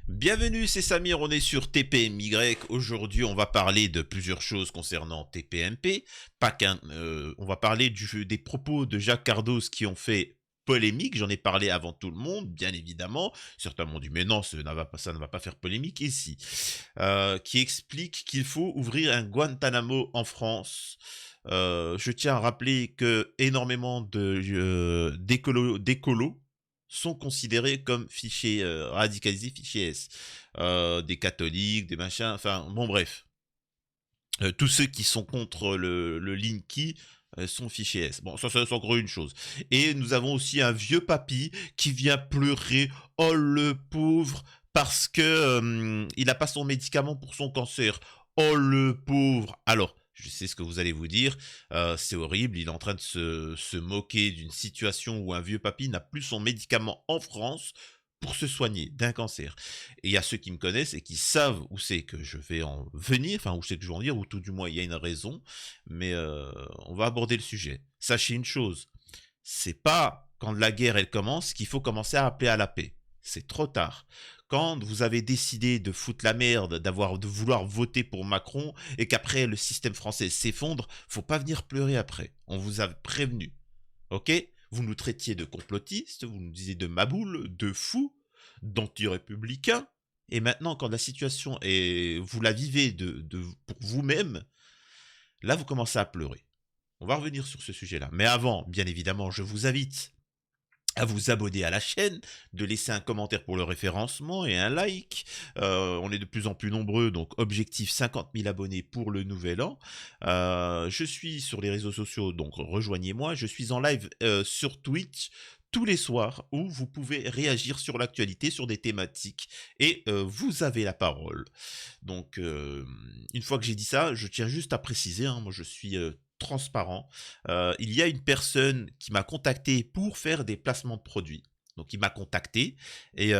Bienvenue, c'est Samir, on est sur TPMY. Aujourd'hui, on va parler de plusieurs choses concernant TPMP. On va parler des propos de Jacques Cardos qui ont fait polémique. J'en ai parlé avant tout le monde, bien évidemment. Certains m'ont dit, mais non, ça ne va pas faire polémique ici. Qui explique qu'il faut ouvrir un Guantanamo en France. Je tiens à rappeler que énormément d'écolos sont considérés comme fichiers radicalisés, fichiers S. Des catholiques, des machins, enfin, bon bref. Tous ceux qui sont contre le Linky sont fichiers S. Bon, ça c'est encore une chose. Et nous avons aussi un vieux papy qui vient pleurer, oh le pauvre, parce que il n'a pas son médicament pour son cancer. Oh le pauvre. Alors, je sais ce que vous allez vous dire, c'est horrible, il est en train de se moquer d'une situation où un vieux papy n'a plus son médicament en France pour se soigner d'un cancer. Et il y a ceux qui me connaissent et qui savent où c'est que je vais en venir, enfin où c'est que je vais en dire, ou tout du moins il y a une raison, mais on va aborder le sujet. Sachez une chose, c'est pas quand la guerre elle commence qu'il faut commencer à appeler à la paix. C'est trop tard. Quand vous avez décidé de foutre la merde, de vouloir voter pour Macron et qu'après le système français s'effondre, faut pas venir pleurer après. On vous a prévenu. Ok? Vous nous traitiez de complotistes, vous nous disiez de maboules, de fous, d'anti-républicains. Et maintenant, quand la situation est, vous la vivez pour vous-même, là, vous commencez à pleurer. On va revenir sur ce sujet-là. Mais avant, bien évidemment, je vous invite à vous abonner à la chaîne, de laisser un commentaire pour le référencement et un like. On est de plus en plus nombreux, donc objectif 50 000 abonnés pour le nouvel an. Je suis sur les réseaux sociaux, donc rejoignez-moi. Je suis en live sur Twitch tous les soirs où vous pouvez réagir sur l'actualité, sur des thématiques et vous avez la parole. Donc, une fois que j'ai dit ça, je tiens juste à préciser, hein, moi je suis transparent. Il y a une personne qui m'a contacté pour faire des placements de produits. Donc il m'a contacté et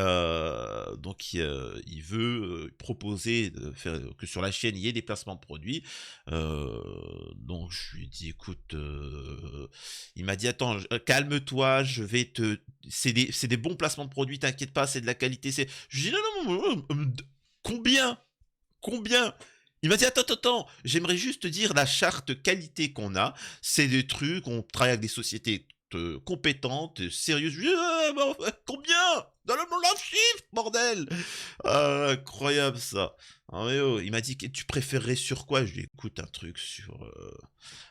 donc il veut proposer de faire que sur la chaîne il y ait des placements de produits. Donc je lui ai dit écoute, il m'a dit attends, calme-toi, je vais te, c'est des bons placements de produits, t'inquiète pas, c'est de la qualité. Je lui ai dit non, combien? Combien? Il m'a dit, attends, j'aimerais juste te dire la charte qualité qu'on a, c'est des trucs, on travaille avec des sociétés compétentes, sérieuses. Je lui ai dit, combien? Donne-moi la chiffre, bordel! Incroyable ça. Ah, mais oh, il m'a dit, tu préférerais sur quoi? Je lui ai dit, écoute, un truc sur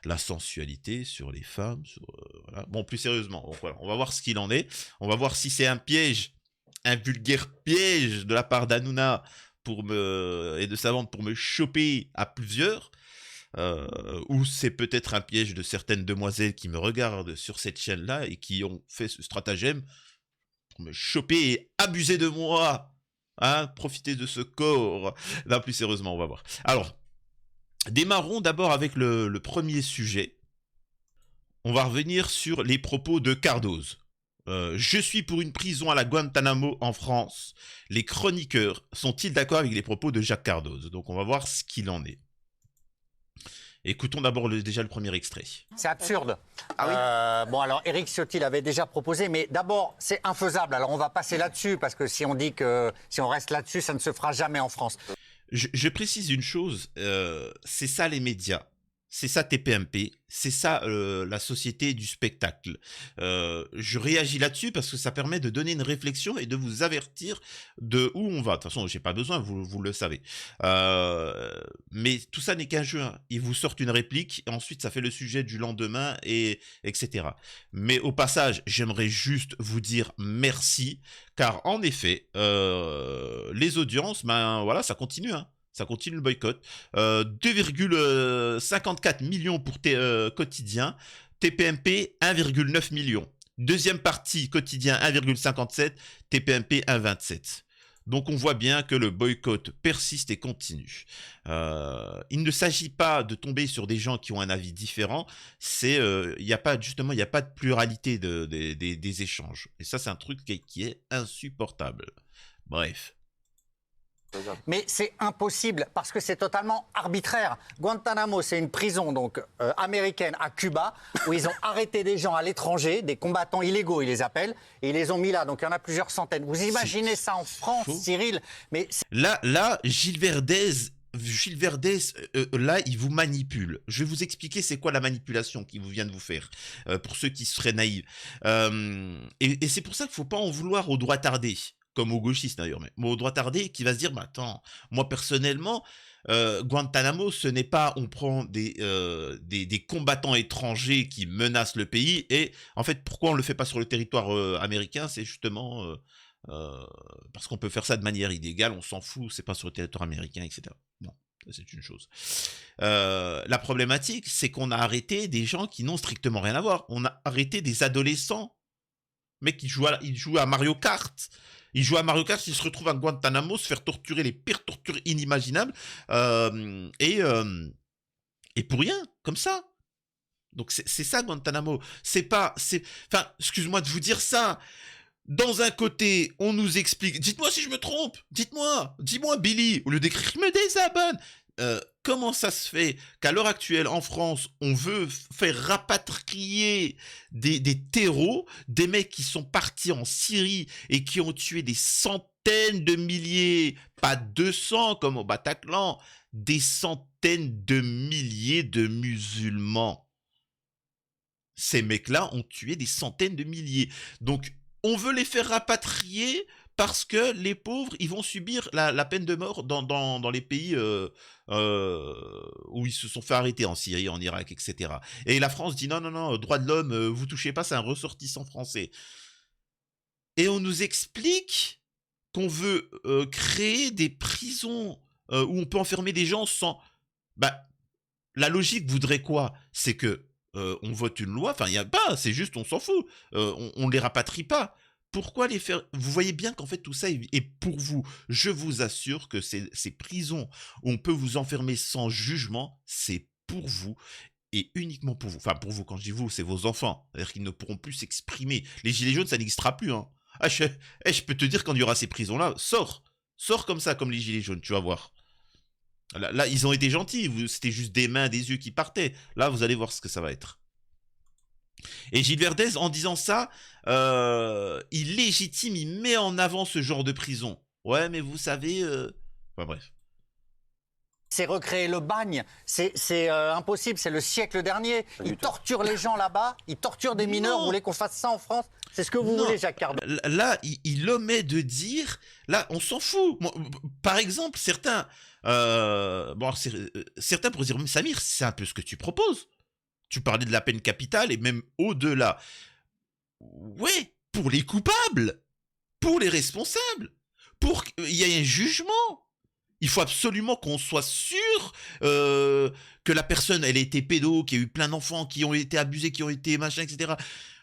la sensualité, sur les femmes, sur, voilà. Bon, plus sérieusement, donc, voilà, on va voir ce qu'il en est. On va voir si c'est un piège, un vulgaire piège de la part d'Hanouna et de sa vente pour me choper à plusieurs, ou c'est peut-être un piège de certaines demoiselles qui me regardent sur cette chaîne-là et qui ont fait ce stratagème pour me choper et abuser de moi, hein, profiter de ce corps. Là, plus sérieusement, on va voir. Alors, démarrons d'abord avec le premier sujet. On va revenir sur les propos de Cardoz. Je suis pour une prison à la Guantanamo en France. Les chroniqueurs sont-ils d'accord avec les propos de Jacques Cardoz? Donc on va voir ce qu'il en est. Écoutons d'abord déjà le premier extrait. C'est absurde. Ah bon, alors, Éric Ciotti l'avait déjà proposé, mais d'abord, c'est infaisable. Alors, on va passer là-dessus, parce que si on dit que si on reste là-dessus, ça ne se fera jamais en France. Je précise une chose, c'est ça les médias. C'est ça TPMP, c'est ça la société du spectacle. Je réagis là-dessus parce que ça permet de donner une réflexion et de vous avertir de où on va. De toute façon, j'ai pas besoin, vous le savez. Mais tout ça n'est qu'un jeu. Hein. Ils vous sortent une réplique, et ensuite ça fait le sujet du lendemain, et etc. Mais au passage, j'aimerais juste vous dire merci, car en effet, les audiences, ben voilà, ça continue. Hein. Ça continue le boycott. 2,54 millions pour quotidien. TPMP, 1,9 million. Deuxième partie, quotidien, 1,57. TPMP, 1,27. Donc on voit bien que le boycott persiste et continue. Il ne s'agit pas de tomber sur des gens qui ont un avis différent. Il n'y a pas justement, il n'y a pas de pluralité des échanges. Et ça, c'est un truc qui est insupportable. Bref. Mais c'est impossible parce que c'est totalement arbitraire. Guantanamo, c'est une prison donc américaine à Cuba où ils ont arrêté des gens à l'étranger, des combattants illégaux, ils les appellent, et ils les ont mis là. Donc il y en a plusieurs centaines. Vous imaginez ça en France, faux. Cyril? Mais Là, Gilles Verdez, là, il vous manipule. Je vais vous expliquer c'est quoi la manipulation qu'il vient de vous faire, pour ceux qui seraient naïfs. Et c'est pour ça qu'il ne faut pas en vouloir aux droits tardés, comme aux gauchistes d'ailleurs, mais aux droits tardés qui va se dire, bah, attends, moi personnellement, Guantanamo, ce n'est pas, on prend des combattants étrangers qui menacent le pays, et en fait, pourquoi on ne le fait pas sur le territoire américain, c'est justement... parce qu'on peut faire ça de manière illégale, on s'en fout, c'est pas sur le territoire américain, etc. Bon, c'est une chose. La problématique, c'est qu'on a arrêté des gens qui n'ont strictement rien à voir. On a arrêté des adolescents, mec, ils jouent à Mario Kart. Ils jouent à Mario Kart, ils se retrouvent à Guantanamo, se faire torturer les pires tortures inimaginables, et pour rien, comme ça. Donc c'est ça Guantanamo. Enfin, excuse-moi de vous dire ça. Dans un côté, on nous explique. Dites-moi si je me trompe. Dis-moi Billy. Au lieu d'écrire, je me désabonne. Comment ça se fait qu'à l'heure actuelle, en France, on veut faire rapatrier des terreaux, des mecs qui sont partis en Syrie et qui ont tué des centaines de milliers, pas 200 comme au Bataclan, des centaines de milliers de musulmans. Ces mecs-là ont tué des centaines de milliers. Donc, on veut les faire rapatrier parce que les pauvres, ils vont subir la peine de mort dans les pays où ils se sont fait arrêter, en Syrie, en Irak, etc. Et la France dit non, droits de l'homme, vous touchez pas, c'est un ressortissant français. Et on nous explique qu'on veut créer des prisons où on peut enfermer des gens sans... Bah, la logique voudrait quoi? C'est que on vote une loi, enfin il n'y a pas, c'est juste on s'en fout, on les rapatrie pas. Pourquoi les faire? Vous voyez bien qu'en fait tout ça est pour vous. Je vous assure que ces prisons où on peut vous enfermer sans jugement, c'est pour vous et uniquement pour vous. Enfin pour vous, quand je dis vous, c'est vos enfants. C'est-à-dire qu'ils ne pourront plus s'exprimer. Les gilets jaunes, ça n'existera plus. Hein. Ah, je peux te dire quand il y aura ces prisons-là, sors comme ça, comme les gilets jaunes, tu vas voir. Là, ils ont été gentils, c'était juste des mains, des yeux qui partaient. Là, vous allez voir ce que ça va être. Et Gilles Verdez, en disant ça, il légitime, il met en avant ce genre de prison. Ouais, mais vous savez... Enfin bref. c'est recréer le bagne. C'est impossible, c'est le siècle dernier. Ils torturent les gens là-bas, ils torturent des mineurs. Vous voulez qu'on fasse ça en France? C'est ce que vous voulez, Jacques Cardon? Là, il omet de dire... Là, on s'en fout. Par exemple, certains... certains pourraient dire, Samir, c'est un peu ce que tu proposes. Tu parlais de la peine capitale et même au-delà. Ouais, pour les coupables, pour les responsables, pour qu'il y ait un jugement. Il faut absolument qu'on soit sûr que la personne, elle a été pédo, qu'il y a eu plein d'enfants qui ont été abusés, qui ont été machin, etc.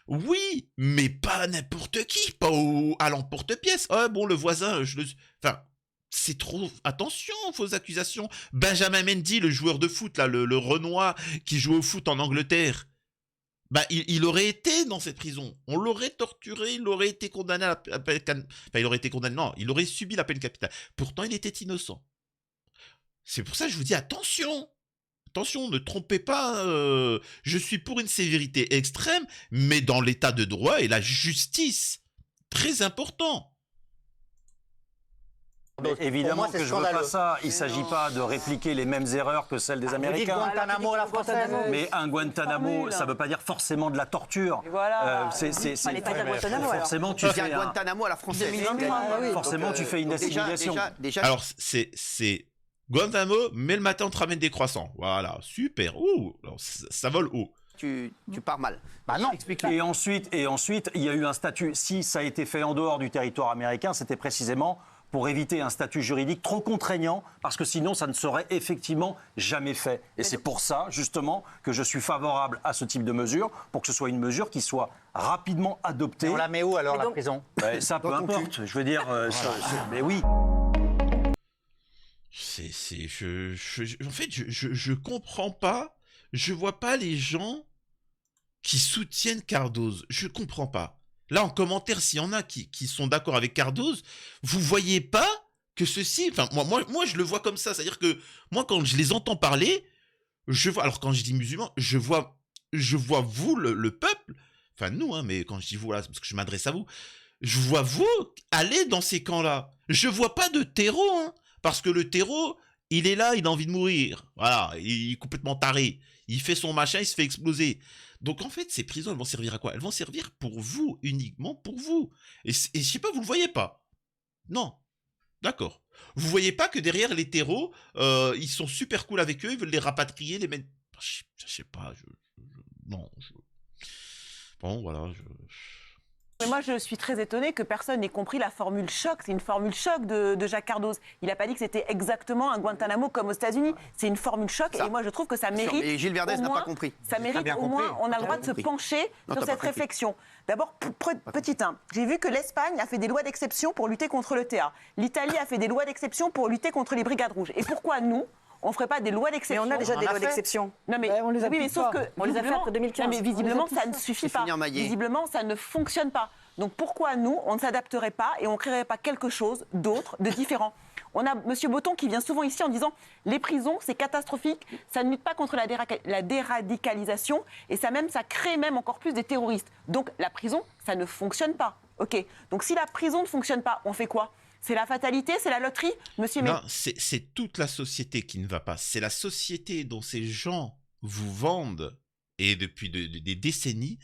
Oui, mais pas n'importe qui, pas à l'emporte-pièce. Ah bon, le voisin, Enfin, c'est trop... Attention, fausses accusations. Benjamin Mendy, le joueur de foot, là, le Renoir qui joue au foot en Angleterre, bah, il aurait été dans cette prison. On l'aurait torturé, il aurait été condamné à la peine... Enfin, il aurait été condamné, non, il aurait subi la peine capitale. Pourtant, il était innocent. C'est pour ça que je vous dis, attention. Attention, ne trompez pas, je suis pour une sévérité extrême, mais dans l'état de droit et la justice. Très important. Mais évidemment que je ne veux pas ça. Il ne s'agit pas de répliquer les mêmes erreurs que celles des Américains. Guantanamo à la française. Mais un Guantanamo, ça ne veut pas dire forcément de la torture. Voilà. Forcément, tu fais un Guantanamo à la française. Forcément, tu fais une assimilation. Déjà, Alors, c'est Guantanamo, mais le matin, on te ramène des croissants. Voilà, super. Ouh, alors, ça vole haut. tu pars mal. Bah non. Et ensuite, il y a eu un statut. Si ça a été fait en dehors du territoire américain, c'était précisément pour éviter un statut juridique trop contraignant, parce que sinon, ça ne serait effectivement jamais fait. Et c'est pour ça, justement, que je suis favorable à ce type de mesure, pour que ce soit une mesure qui soit rapidement adoptée. Et on la met où alors, la prison? Ça, peu importe. Je veux dire, mais oui. En fait, je comprends pas. Je vois pas les gens qui soutiennent Cardoz. Je comprends pas. Là, en commentaire, s'il y en a qui sont d'accord avec Cardoz, vous voyez pas que ceci, enfin, moi, je le vois comme ça. C'est-à-dire que moi, quand je les entends parler, je vois, alors quand je dis musulmans, je vois vous, le peuple, enfin nous, hein, mais quand je dis vous, là, c'est parce que je m'adresse à vous, je vois vous aller dans ces camps-là. Je vois pas de terreau, hein, parce que le terreau, il est là, il a envie de mourir. Voilà, il est complètement taré. Il fait son machin, il se fait exploser. Donc en fait, ces prisons, elles vont servir à quoi? Elles vont servir pour vous, uniquement pour vous. Et je sais pas, vous le voyez pas. Non, d'accord. Vous voyez pas que derrière les terreaux, ils sont super cool avec eux, ils veulent les rapatrier, les mettre. Je sais pas, non. Bon, voilà. Mais moi, je suis très étonnée que personne n'ait compris la formule choc. C'est une formule choc de Jacques Cardoz. Il n'a pas dit que c'était exactement un Guantanamo comme aux États-Unis. C'est une formule choc Ça. et moi, je trouve que ça mérite. Et Gilles Verdez au n'a moins- pas compris. Ça mérite bien au moins, compris. on a le droit de se compris. pencher Non, sur t'as pas cette compris. réflexion. D'abord, petit 1, j'ai vu que l'Espagne a fait des lois d'exception pour lutter contre le TA. L'Italie a fait des lois d'exception pour lutter contre les brigades rouges. Et pourquoi nous on ne ferait pas des lois Mais d'exception? on a déjà On des en a lois fait. d'exception. Non mais, Ben, on les oui, mais applique sauf pas. que On les a fait après 2015. non, mais visiblement On les ça applique ne pas. suffit C'est pas. fini en maillet. Visiblement ça ne fonctionne pas. Donc pourquoi nous on ne s'adapterait pas et on ne créerait pas quelque chose d'autre, de différent? On a Monsieur Botton qui vient souvent ici en disant les prisons c'est catastrophique, ça ne lutte pas contre la déradicalisation et ça crée même encore plus des terroristes. Donc la prison ça ne fonctionne pas. Ok. Donc si la prison ne fonctionne pas, on fait quoi? C'est la fatalité, c'est la loterie, monsieur. Non, c'est toute la société qui ne va pas. C'est la société dont ces gens vous vendent, et depuis des décennies,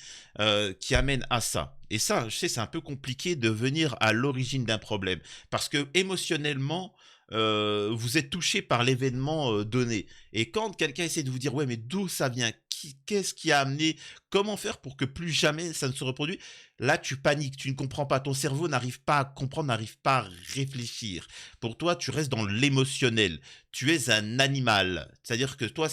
qui amène à ça. Et ça, je sais, c'est un peu compliqué de venir à l'origine d'un problème. Parce que émotionnellement, vous êtes touché par l'événement donné. Et quand quelqu'un essaie de vous dire, ouais, mais d'où ça vient? Qu'est-ce qui a amené? Comment faire pour que plus jamais ça ne se reproduise? Là, tu paniques, tu ne comprends pas. Ton cerveau n'arrive pas à comprendre, n'arrive pas à réfléchir. Pour toi, tu restes dans l'émotionnel. Tu es un animal. C'est-à-dire que toi,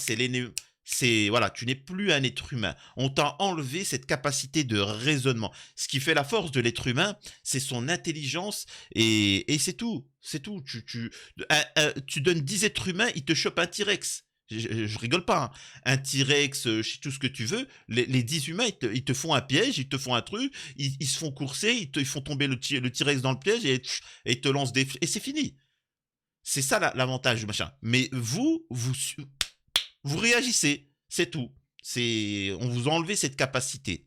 voilà, tu n'es plus un être humain. On t'a enlevé cette capacité de raisonnement. Ce qui fait la force de l'être humain, c'est son intelligence et c'est tout. C'est tout. Tu donnes 10 êtres humains, ils te chopent un T-Rex. Je rigole pas, hein. Un T-Rex, tout ce que tu veux, les 10 humains, ils te font un piège, ils te font un truc, ils se font courser, ils font tomber le T-Rex dans le piège et ils te lancent des... Et c'est fini. C'est ça l'avantage du machin. Mais vous réagissez, c'est tout. On vous a enlevé cette capacité.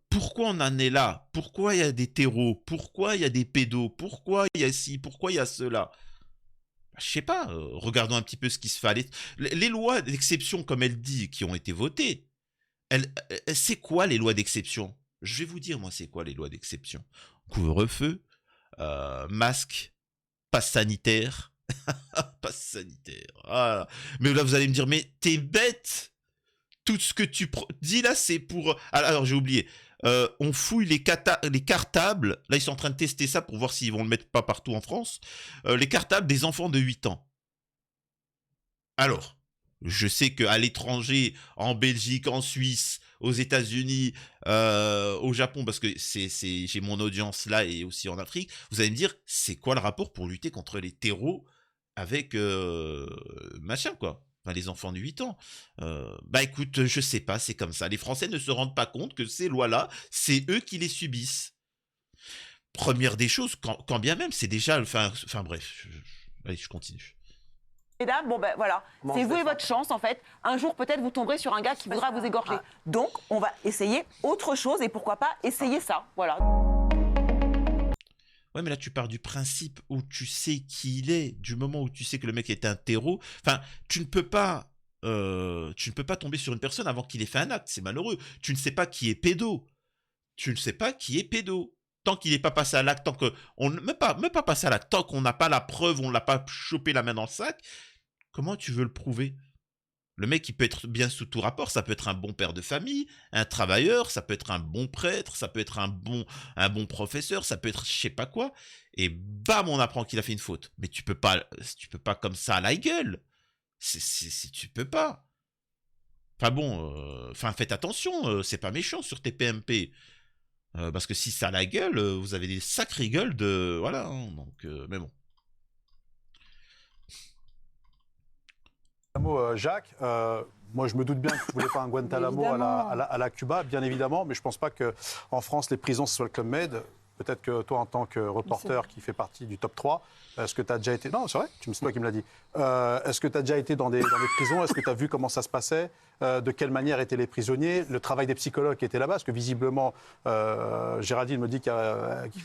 Pourquoi on en est là? Pourquoi il y a des terreaux? Pourquoi il y a des pédos? Pourquoi il y a ci? Pourquoi il y a cela? Je sais pas, regardons un petit peu ce qui se fait. Les lois d'exception, comme elle dit, qui ont été votées, c'est quoi les lois d'exception? Je vais vous dire, moi, c'est quoi les lois d'exception? Couvre-feu, masque, passe sanitaire. Passe sanitaire. Ah. Mais là, vous allez me dire, mais t'es bête! Tout ce que tu dis là, c'est pour... Alors, j'ai oublié. On fouille les cartables. Là, ils sont en train de tester ça pour voir s'ils vont le mettre pas partout en France. Les cartables des enfants de 8 ans. Alors, je sais qu'à l'étranger, en Belgique, en Suisse, aux États-Unis, au Japon, parce que j'ai mon audience là et aussi en Afrique, vous allez me dire, c'est quoi le rapport pour lutter contre les terreaux avec machin, quoi? Enfin, les enfants de 8 ans. Bah écoute, je sais pas, c'est comme ça. Les Français ne se rendent pas compte que ces lois-là, c'est eux qui les subissent. Première des choses, quand bien même, c'est déjà... Enfin bref, allez, je continue. Mesdames, bon ben voilà, Comment c'est on vous fait et ça votre chance en fait. Un jour peut-être vous tomberez sur un gars qui voudra vous égorger. Donc on va essayer autre chose et pourquoi pas essayer ça. Voilà. Ouais, mais là, tu pars du principe où tu sais qui il est, du moment où tu sais que le mec est un terreau. Enfin, tu ne peux pas tomber sur une personne avant qu'il ait fait un acte. C'est malheureux. Tu ne sais pas qui est pédo. Tu ne sais pas qui est pédo. Tant qu'il n'est pas passé à l'acte, même pas passé à l'acte, tant qu'on n'a pas la preuve, on ne l'a pas chopé la main dans le sac, comment tu veux le prouver? Le mec, il peut être bien sous tout rapport. Ça peut être un bon père de famille, un travailleur, ça peut être un bon prêtre, ça peut être un bon professeur, ça peut être je sais pas quoi. Et bam, on apprend qu'il a fait une faute. Mais tu peux pas comme ça à la gueule. Tu peux pas. Enfin bon, faites attention, c'est pas méchant sur tes PMP. Parce que si ça a la gueule, vous avez des sacrées gueules de... Voilà, hein, donc... mais bon. Jacques, moi je me doute bien que tu ne voulais pas un Guantanamo à la Cuba, bien évidemment, mais je ne pense pas qu'en France les prisons ce soit le Club Med. peut-être que toi, en tant que reporter qui fait partie du top 3, est-ce que tu as déjà été... Non, c'est vrai, c'est toi qui me l'as dit. Est-ce que tu as déjà été dans des prisons? Est-ce que tu as vu comment ça se passait? De quelle manière étaient les prisonniers? Le travail des psychologues qui étaient là-bas? Parce que visiblement, Géraldine me dit qu'il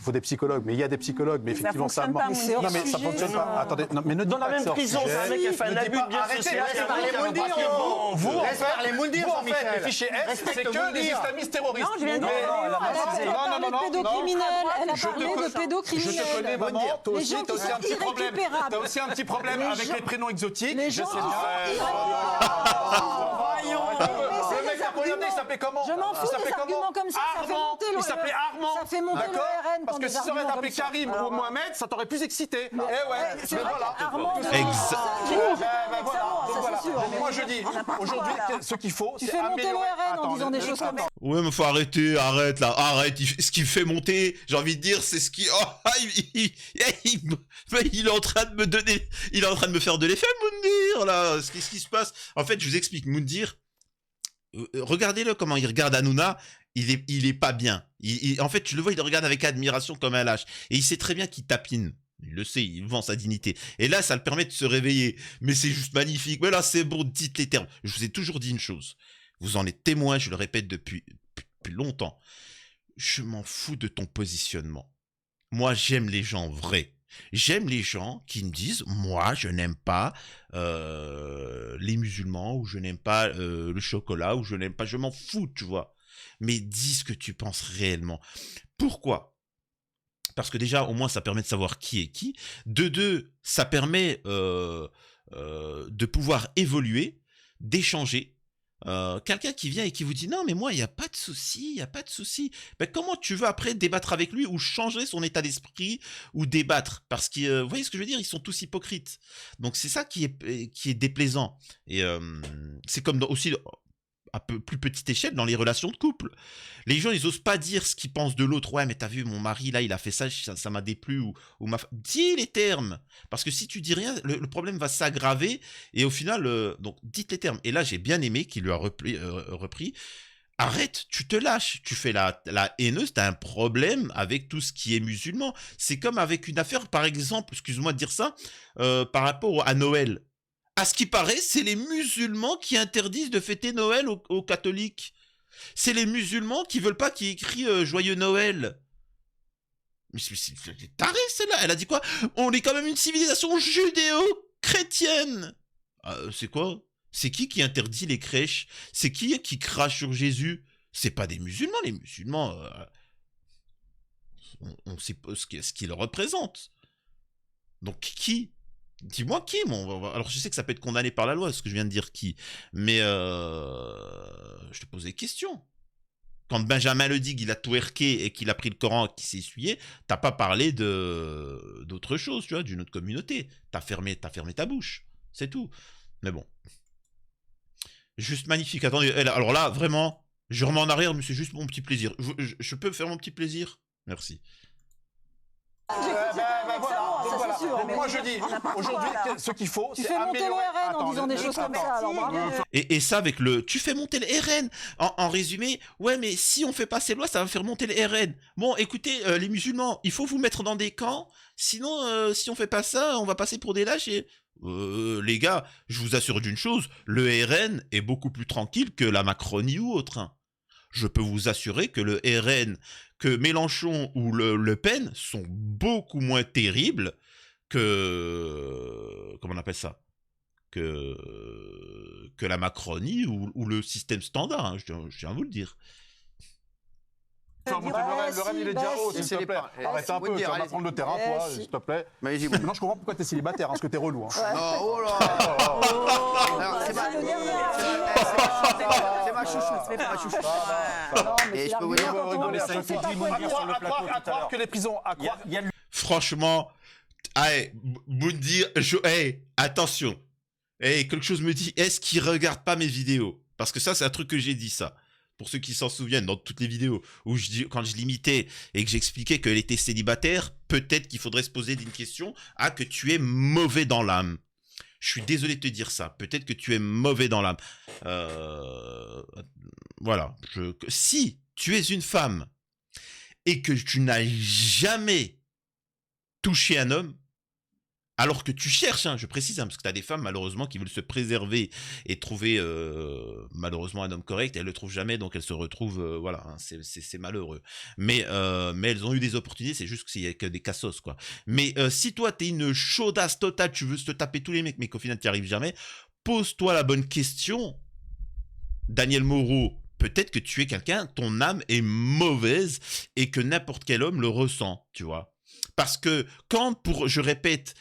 faut des psychologues, mais il y a des psychologues, mais effectivement, fonctionne pas, non, mais ça fonctionne pas. Attendez, non, mais ne Dans dites la pas que même c'est hors prison, sujet. c'est un mec qui a fait un Ne dites abus de pas- bien arrêtez, social. laissez c'est un parler mec qui a Moundir, un braquement. vous, en Laisse parler Moundir, vous, en fait, Jean-Michel. les fichiers S, Respecte c'est que des Moundir. islamistes terroristes. Non, je viens de Non, dire. elle a pas Non, parlé non, de pédocriminels, elle a Je te parlé de connais. Je te pédocriminels. connais, maman. Toi Les aussi, gens t'as qui aussi sont un petit problème. irrécupérables. T'as aussi un petit problème Les avec gens- les prénoms exotiques. Les Je gens sais qui bien. Le mec a poignardé, il s'appelait comment? Je m'en Il fous des s'appelait comment? arguments comme ça, ça fait Armand. monter le Il s'appelait Armand. Ça fait monter le D'accord? RN Parce quand que des si ça aurait arguments tapé comme ça. Karim ou Mohamed, ça t'aurait plus excité. Eh ouais. C'est Mais vrai voilà. qu'Armand, Donc moi je dis, aujourd'hui, ce qu'il faut, tu c'est fais monter le améliorer. RN en disant des choses comme ça. Ouais, mais faut arrêter, arrête là, arrête. Ce qui me fait monter, j'ai envie de dire, c'est ce qui. Oh, il est en train de me donner. Il est en train de me faire de l'effet, Moundir, là. Qu'est-ce qui se passe? En fait, je vous explique, Moundir. Regardez-le comment il regarde Hanouna. Il est pas bien. En fait, je le vois, il le regarde avec admiration comme un lâche. Et il sait très bien qu'il tapine. Il le sait, il vend sa dignité. Et là, ça le permet de se réveiller. Mais c'est juste magnifique. Mais là, c'est bon, dites les termes. Je vous ai toujours dit une chose. Vous en êtes témoin, je le répète depuis longtemps. Je m'en fous de ton positionnement. Moi, j'aime les gens vrais. J'aime les gens qui me disent, moi, je n'aime pas les musulmans, ou je n'aime pas le chocolat, ou je n'aime pas... Je m'en fous, tu vois. Mais dis ce que tu penses réellement. Pourquoi ? Parce que déjà, au moins, ça permet de savoir qui est qui. De deux, ça permet de pouvoir évoluer, d'échanger. Quelqu'un qui vient et qui vous dit non mais moi il n'y a pas de souci, il n'y a pas de souci. Ben, comment tu veux après débattre avec lui ou changer son état d'esprit ou débattre? Parce que vous voyez ce que je veux dire, ils sont tous hypocrites. Donc c'est ça qui est déplaisant. Et c'est comme aussi à plus petite échelle dans les relations de couple. Les gens, ils osent pas dire ce qu'ils pensent de l'autre. Ouais, mais t'as vu, mon mari, là, il a fait ça, ça m'a déplu. Ou dis les termes. Parce que si tu dis rien, le problème va s'aggraver. Et au final, donc, dites les termes. Et là, j'ai bien aimé qu'il lui a repris. Arrête, tu te lâches. Tu fais la haineuse, t'as un problème avec tout ce qui est musulman. C'est comme avec une affaire, par exemple, excuse-moi de dire ça, par rapport à Noël. À ce qui paraît, c'est les musulmans qui interdisent de fêter Noël aux catholiques. C'est les musulmans qui veulent pas qu'il écrit Joyeux Noël. Mais c'est taré, celle-là. Elle a dit quoi? On est quand même une civilisation judéo-chrétienne. C'est quoi? C'est qui interdit les crèches? C'est qui crache sur Jésus? C'est pas des musulmans, les musulmans. On sait pas ce qu'ils représentent. Donc qui? Dis-moi qui, alors je sais que ça peut être condamné par la loi, ce que je viens de dire qui, mais je te pose des questions. Quand Benjamin Ledigue, il a twerké et qu'il a pris le Coran et qu'il s'est essuyé, t'as pas parlé d'autre chose, tu vois, d'une autre communauté. T'as fermé ta bouche, c'est tout. Mais bon. Juste magnifique, attendez, alors là, vraiment, je remets en arrière, mais c'est juste mon petit plaisir. Je peux faire mon petit plaisir? Merci. Moi je dis, aujourd'hui, ce qu'il faut, Tu c'est fais monter le améliorer. RN en disant des choses comme ça, alors bravo. Et ça avec tu fais monter le RN. En résumé, ouais, mais si on fait pas ces lois, ça va faire monter le RN. Bon, écoutez, les musulmans, il faut vous mettre dans des camps. Sinon, si on fait pas ça, on va passer pour des lâches. Et les gars, je vous assure d'une chose, le RN est beaucoup plus tranquille que la Macronie ou autre. Hein. Je peux vous assurer que le RN, que Mélenchon ou Le Pen sont beaucoup moins terribles que... Comment on appelle ça? Que la Macronie ou le système standard, hein, je tiens à vous le dire. Le RN, il est déjà haut, si. s'il te plaît. Allez, Arrête un peu, tu vas prendre le terrain, toi, s'il te plaît. Mais vas-y, Maintenant, je comprends pourquoi t'es célibataire, parce que t'es relou. Hein. non, oh là. Alors, c'est ma chouchou. C'est ma chouchou. Et je peux vous dire, à croire que les prisons, à croire. Franchement, Moundir, attention. Quelque chose me dit, est-ce qu'il regarde pas mes vidéos? Parce que ça, c'est un truc que j'ai dit, ça. Pour ceux qui s'en souviennent, dans toutes les vidéos où quand je l'imitais et que j'expliquais qu'elle était célibataire, peut-être qu'il faudrait se poser une question, que tu es mauvais dans l'âme. Je suis désolé de te dire ça. Peut-être que tu es mauvais dans l'âme. Voilà. Si tu es une femme et que tu n'as jamais touché un homme, alors que tu cherches, hein, je précise, hein, parce que tu as des femmes malheureusement qui veulent se préserver et trouver malheureusement un homme correct, et elles le trouvent jamais, donc elles se retrouvent, voilà, hein, c'est malheureux. Mais elles ont eu des opportunités, c'est juste qu'il n'y a que des cassos, quoi. Mais si toi t'es une chaudasse totale, tu veux te taper tous les mecs, mais qu'au final tu n'y arrives jamais, pose-toi la bonne question, Daniel Moreau. Peut-être que tu es quelqu'un, ton âme est mauvaise et que n'importe quel homme le ressent, tu vois. Parce que quand, je répète,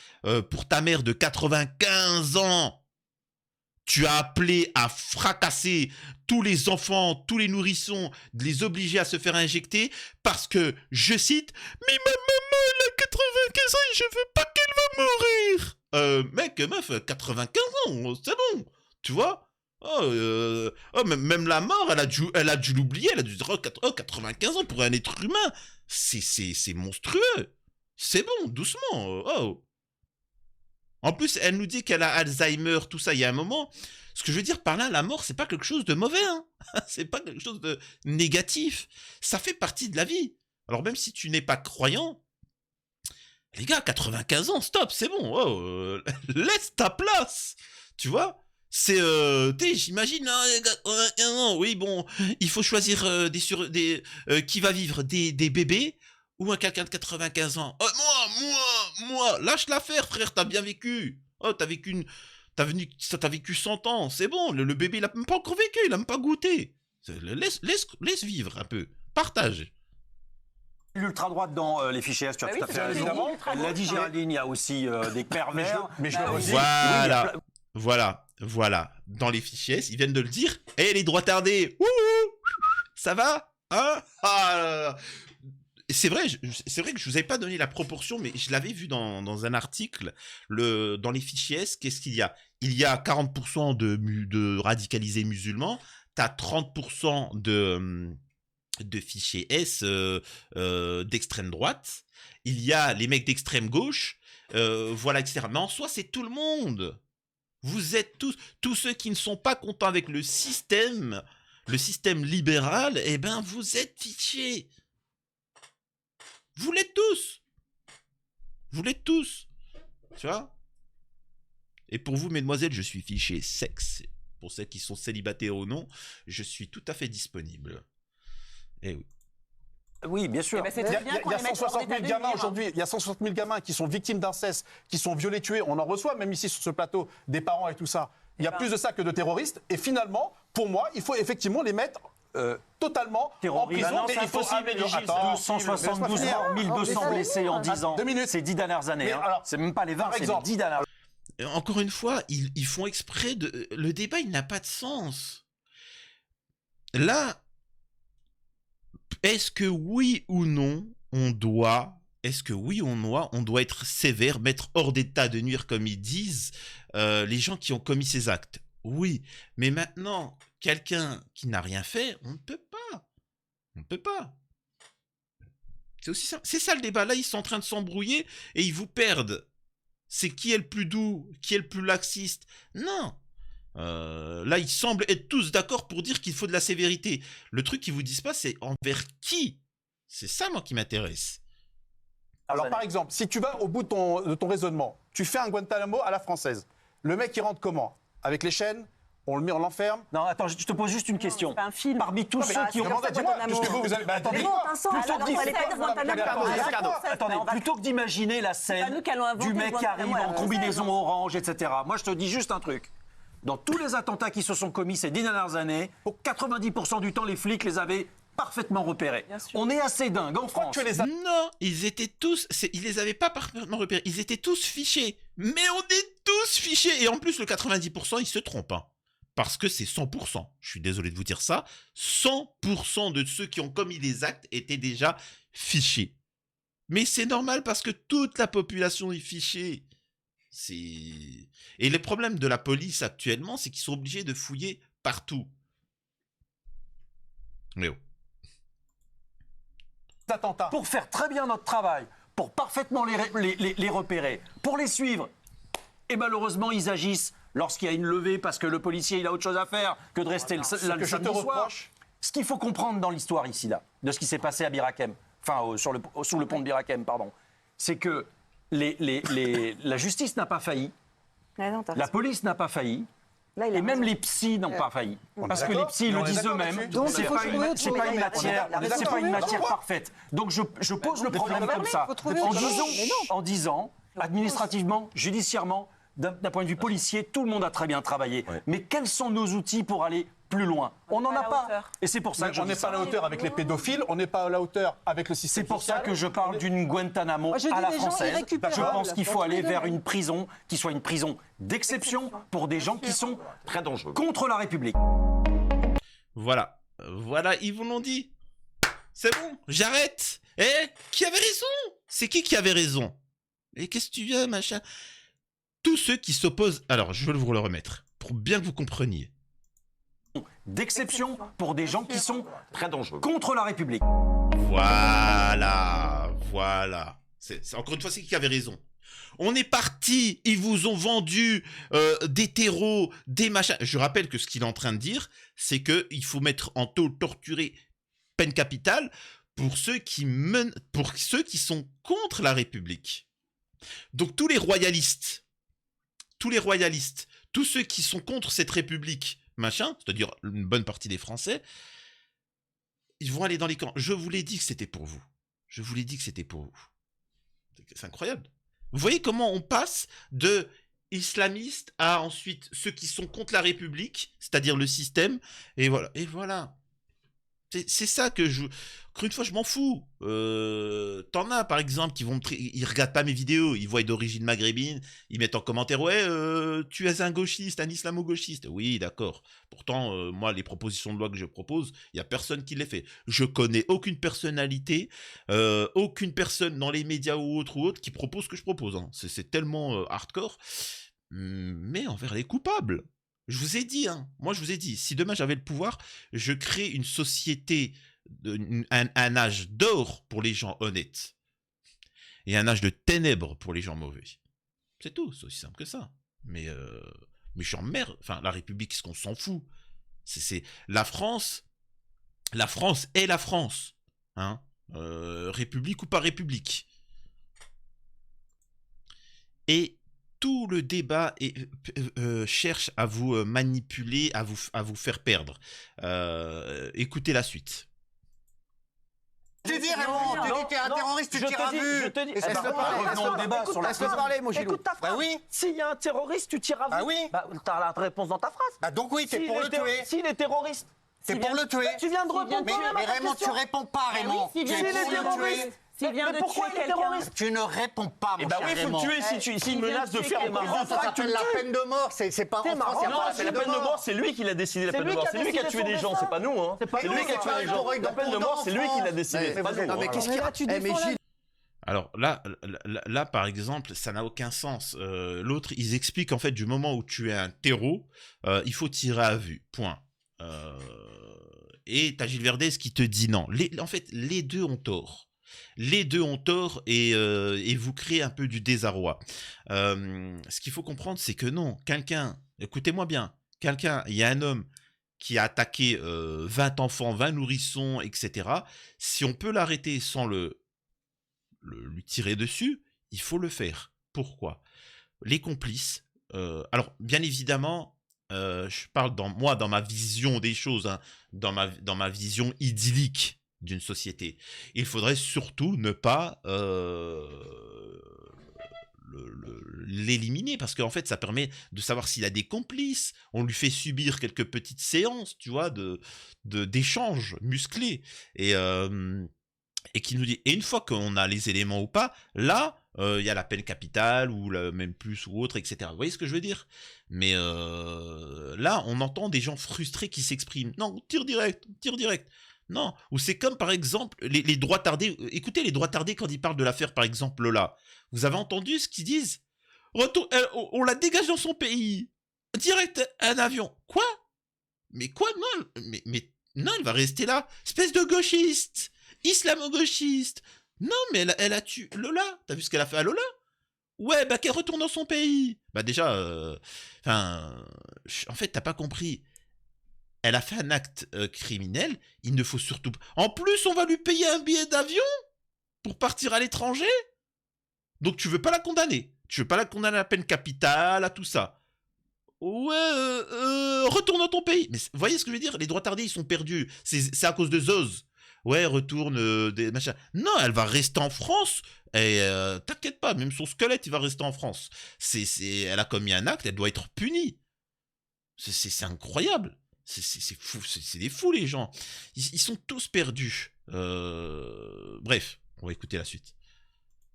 pour ta mère de 95 ans, tu as appelé à fracasser tous les enfants, tous les nourrissons, de les obliger à se faire injecter, parce que, je cite, « Mais ma maman, elle a 95 ans et je veux pas qu'elle va mourir !» Mec, meuf, 95 ans, c'est bon, tu vois. Même la mort, elle a dû l'oublier, elle a dû dire, 95 ans pour un être humain, c'est monstrueux. C'est bon, doucement. En plus, elle nous dit qu'elle a Alzheimer, tout ça, il y a un moment. Ce que je veux dire par là, la mort, c'est pas quelque chose de mauvais, hein. C'est pas quelque chose de négatif. Ça fait partie de la vie. Alors même si tu n'es pas croyant, les gars, 95 ans, stop, c'est bon. Laisse ta place, tu vois. C'est, j'imagine, oui, bon, il faut choisir qui va vivre, des bébés ou un quelqu'un de 95 ans. Moi, lâche l'affaire, frère, t'as bien vécu. T'as vécu 100 ans, c'est bon, le bébé, il a même pas encore vécu, il a même pas goûté. Laisse vivre un peu, partage. L'ultra-droite dans les fichiers S, tu as tout à fait raison. Elle l'a dit, Géraldine, il y a aussi des pervers. Mais je le redis. Voilà. Dans les fichiers, ils viennent de le dire. Eh, les droits tardés, ça va, hein? C'est vrai que je vous avais pas donné la proportion, mais je l'avais vu dans un article. Dans les fichiers S, qu'est-ce qu'il y a? Il y a 40% de radicalisés musulmans. T'as 30% de fichiers S d'extrême droite. Il y a les mecs d'extrême gauche, voilà, etc. Mais en soi, c'est tout le monde. Vous êtes tous ceux qui ne sont pas contents avec le système libéral, eh ben vous êtes fichés. Vous l'êtes tous. Tu vois? Et pour vous, mesdemoiselles, je suis fiché sexe. Pour celles qui sont célibataires ou non, je suis tout à fait disponible. Eh oui. Oui, bien sûr. Eh ben, c'est Il y a, très bien il y a- qu'on il y a les mette 160 en état 000 de gamins nuire. aujourd'hui. Il y a 160 000 gamins qui sont victimes d'inceste, qui sont violés, tués. On en reçoit même ici sur ce plateau des parents et tout ça. Il y a plus de ça que de terroristes. Et finalement, pour moi, il faut effectivement les mettre totalement en prison. Non, Mais c'est il faut impossible, améliorer. Régis. 272 morts, 1200 blessés en 10 ans. 2 minutes. C'est 10 dernières années. Mais hein. alors, C'est même pas les 20, par c'est les exemple, 10 dernières. Encore une fois, ils font exprès de... Le débat, il n'a pas de sens. Là, est-ce que oui ou non, on doit être sévère, mettre hors d'état de nuire, comme ils disent, les gens qui ont commis ces actes? Oui, mais maintenant, quelqu'un qui n'a rien fait, on ne peut pas. On ne peut pas. C'est aussi ça. C'est ça le débat. Là, ils sont en train de s'embrouiller et ils vous perdent. C'est qui est le plus doux, qui est le plus laxiste. Non. Là, ils semblent être tous d'accord pour dire qu'il faut de la sévérité. Le truc qu'ils vous disent pas, c'est envers qui. C'est ça, moi, qui m'intéresse. Alors, par exemple, si tu vas au bout de ton raisonnement, tu fais un Guantanamo à la française. Le mec, il rentre comment? Avec les chaînes? On le met, on l'enferme? Non, attends, je te pose juste une question. c'est pas un film. Parmi tous Non, mais ceux qui ont... demande- dis-moi, puisque vous avez... Bah, attendez. Mais bon, Vincent, Plutôt alors, que il fallait pas dire Guantanamo. Attendez, plutôt que d'imaginer la pas scène nous qui allons inventer du mec qui Guantanamo arrive à la en française. combinaison orange, etc. Moi, je te dis juste un truc. Dans tous les attentats qui se sont commis ces 10 dernières années, pour 90% du temps, les flics les avaient parfaitement repérés. Bien sûr. On est assez dingue en France. Tu les as... Non, ils étaient tous... Ils les avaient pas parfaitement repérés. Ils étaient tous fichés. Mais on est tous fichés. Et en plus, le 90%, ils se trompent. Hein. Parce que c'est 100%. Je suis désolé de vous dire ça. 100% de ceux qui ont commis les actes étaient déjà fichés. Mais c'est normal parce que toute la population est fichée. Et le problème de la police actuellement, c'est qu'ils sont obligés de fouiller partout. Mais oh. attentats. Pour faire très bien notre travail, pour parfaitement les repérer, pour les suivre. Et malheureusement, ils agissent lorsqu'il y a une levée parce que le policier il a autre chose à faire que de rester là Ce le que je te samedi soir. reproche, Ce qu'il faut comprendre dans l'histoire ici, là, de ce qui s'est passé à Bir Hakeim, enfin sous le pont de Bir Hakeim, pardon, c'est que la justice n'a pas failli, Ouais, non, t'as la raison. police n'a pas failli, Là, il a et même raison. les psys n'ont pas failli. Parce que les d'accord. psys Mais le on est disent d'accord eux-mêmes, là-dessus. Donc, c'est il faut pas trouver une, autre c'est pas chose. une matière, On est c'est pas une d'accord. matière parfaite. Donc je pose le problème comme ça, faut trouver autre chose. Mais non. en disant, administrativement, judiciairement, d'un point de vue policier, tout le monde a très bien travaillé. Mais quels sont nos outils pour aller plus loin? On n'en pas à a la pas. hauteur. Et c'est pour ça Mais que je on dis n'est pas ça. à la hauteur avec les pédophiles, on n'est pas à la hauteur avec le C'est système pour ça social. que je parle d'une Guantanamo Moi, je dis à la des gens française. Je irrécupérables pense qu'il faut dans aller tous les vers domaines. une prison qui soit une prison d'exception pour des gens qui sont Très dangereux. contre la République. Voilà. Voilà, ils vous l'ont dit. C'est bon, j'arrête. Eh, qui avait raison? C'est qui avait raison? Et qu'est-ce que tu viens, machin? Tous ceux qui s'opposent... Alors, je vais vous le remettre, pour bien que vous compreniez. D'exception pour des gens qui sont Très dangereux. contre la République. Voilà. Encore une fois, c'est qui avait raison. On est parti, ils vous ont vendu des terreaux, des machins. Je rappelle que ce qu'il est en train de dire, c'est qu'il faut mettre en taule, torturer, peine capitale pour ceux qui sont contre la République. Donc tous les royalistes, tous ceux qui sont contre cette République, machin, c'est-à-dire une bonne partie des Français, ils vont aller dans les camps. Je vous l'ai dit que c'était pour vous. C'est incroyable. Vous voyez comment on passe de islamistes à ensuite ceux qui sont contre la République, c'est-à-dire le système, et voilà. C'est ça que je... Encore une fois, je m'en fous. T'en as, par exemple, qui vont ils regardent pas mes vidéos, ils voient d'origine maghrébine, ils mettent en commentaire, ouais, tu es un gauchiste, un islamo-gauchiste. Oui, d'accord. Pourtant, moi, les propositions de loi que je propose, il y a personne qui les fait. Je connais aucune personnalité, aucune personne dans les médias ou autre qui propose ce que je propose. Hein. C'est tellement hardcore. Mais envers les coupables. Je vous ai dit, moi je vous ai dit, si demain j'avais le pouvoir, je crée une société, un âge d'or pour les gens honnêtes et un âge de ténèbres pour les gens mauvais. C'est tout, c'est aussi simple que ça. Mais je merde, enfin la République, est-ce qu'on s'en fout? C'est la France est la France, hein. République ou pas République. Et tout le débat cherche à vous manipuler, à vous faire perdre. Écoutez la suite. Tu dis, Raymond, tu dis que t'es un terroriste, tu tires à vue. Laisse-le parler, revenons au débat sur la Laisse-le parler, mon Gilou. Écoute ta phrase. Bah oui. S'il y a un terroriste, tu tires à vue. Bah oui. Bah, t'as la réponse dans ta phrase. Bah donc oui, t'es S'il pour est le tuer. S'il est terroriste. C'est pour le tuer. Tu viens de répondre Mais toi-même à ta Raymond, tu question. réponds pas, Raymond. oui, Tu s'il es vient pour de le terroriste. tuer. S'il vient Mais de pourquoi tuer il est quelqu'un. terroriste? Tu ne réponds pas, mon Bah cher oui, il faut Raymond. le tuer. S'il menace de faire des En France, ça s'appelle la peine de mort. C'est pas en T'es France, il y a marrant. pas Non, la c'est peine la de mort. c'est lui qui l'a décidé, la C'est peine de lui mort. qui a C'est lui qui a décidé tué des son gens, c'est pas nous. Hein. C'est pas C'est nous, lui qui a c'est tué pas les nous. gens. Dans La peine de ton mort, c'est lui qui l'a enfance. décidé, c'est pas nous. Non, mais hein. qu'est-ce Mais qu'il y a là, tu Eh, mais défends la- Gilles, Alors là, par exemple, ça n'a aucun sens. L'autre, ils expliquent en fait du moment où tu es un terreau, il faut tirer à vue. Point. Et t'as Gilles Verdez qui te dit non. En fait, les deux ont tort. Les deux ont tort et vous créez un peu du désarroi. Ce qu'il faut comprendre, c'est que non, écoutez-moi bien, il y a un homme qui a attaqué 20 enfants, 20 nourrissons, etc. Si on peut l'arrêter sans lui tirer dessus, il faut le faire. Pourquoi? Les complices, alors bien évidemment, je parle dans ma vision des choses, hein, dans ma vision idyllique d'une société. Il faudrait surtout ne pas l'éliminer parce qu'en fait ça permet de savoir s'il a des complices. On lui fait subir quelques petites séances, tu vois, d'échanges musclés et qui nous dit, et une fois qu'on a les éléments ou pas, là il y a la peine capitale ou même plus ou autre, etc. Vous voyez ce que je veux dire? Mais là on entend des gens frustrés qui s'expriment. Non, tire direct. Non, ou c'est comme par exemple les droits tardés. Écoutez les droits tardés quand ils parlent de l'affaire par exemple Lola. Vous avez entendu ce qu'ils disent? On la dégage dans son pays. Direct un avion. Quoi? Mais quoi? Non, mais non, elle va rester là. Espèce de gauchiste, islamo-gauchiste. Non, mais elle a tué Lola. T'as vu ce qu'elle a fait à Lola? Ouais, bah qu'elle retourne dans son pays. Bah déjà, en fait, t'as pas compris. Elle a fait un acte criminel, il ne faut surtout pas... En plus, on va lui payer un billet d'avion? pour partir à l'étranger. Donc tu veux pas la condamner. Tu veux pas la condamner à la peine capitale, à tout ça. Ouais, retourne dans ton pays. Mais vous voyez ce que je veux dire? Les droitards, ils sont perdus. C'est à cause de Zoz. Ouais, retourne des machins. Non, elle va rester en France. Et t'inquiète pas, même son squelette, il va rester en France. Elle a commis un acte, elle doit être punie. C'est incroyable. C'est fou, c'est des fous les gens. Ils sont tous perdus. Bref, on va écouter la suite.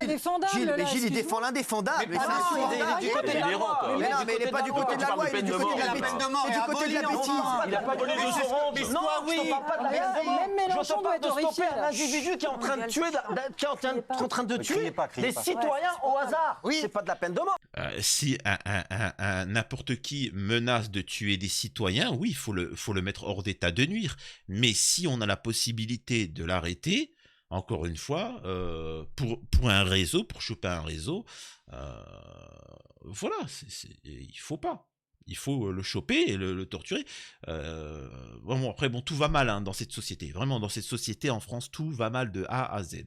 Défendable, Gilles, là, mais Gilles, il excuse-moi. défend l'indéfendable. Mais Mais pas c'est non, insupportable. il est du côté de la délirant, loi. quoi. Mais non, mais il n'est pas du côté de la loi, il est du côté de la bêtise. Il est du côté de la bêtise. Il a pas volé 2 oranges. Non, je te parle pas de la peine de mort. Même Mélenchon Je te doit parle être de horrifié, stopper un là. individu qui est en train de tuer, qui est en train de tuer criez pas. des citoyens au hasard. Oui. C'est pas de la peine de mort. Si n'importe qui menace de tuer des citoyens, oui, il faut le mettre hors d'état de nuire. Mais si on a la possibilité de l'arrêter, encore une fois, pour un réseau, pour choper un réseau, voilà, il faut pas. Il faut le choper et le torturer. Bon, après, bon, tout va mal hein, dans cette société. Vraiment, dans cette société en France, tout va mal de A à Z.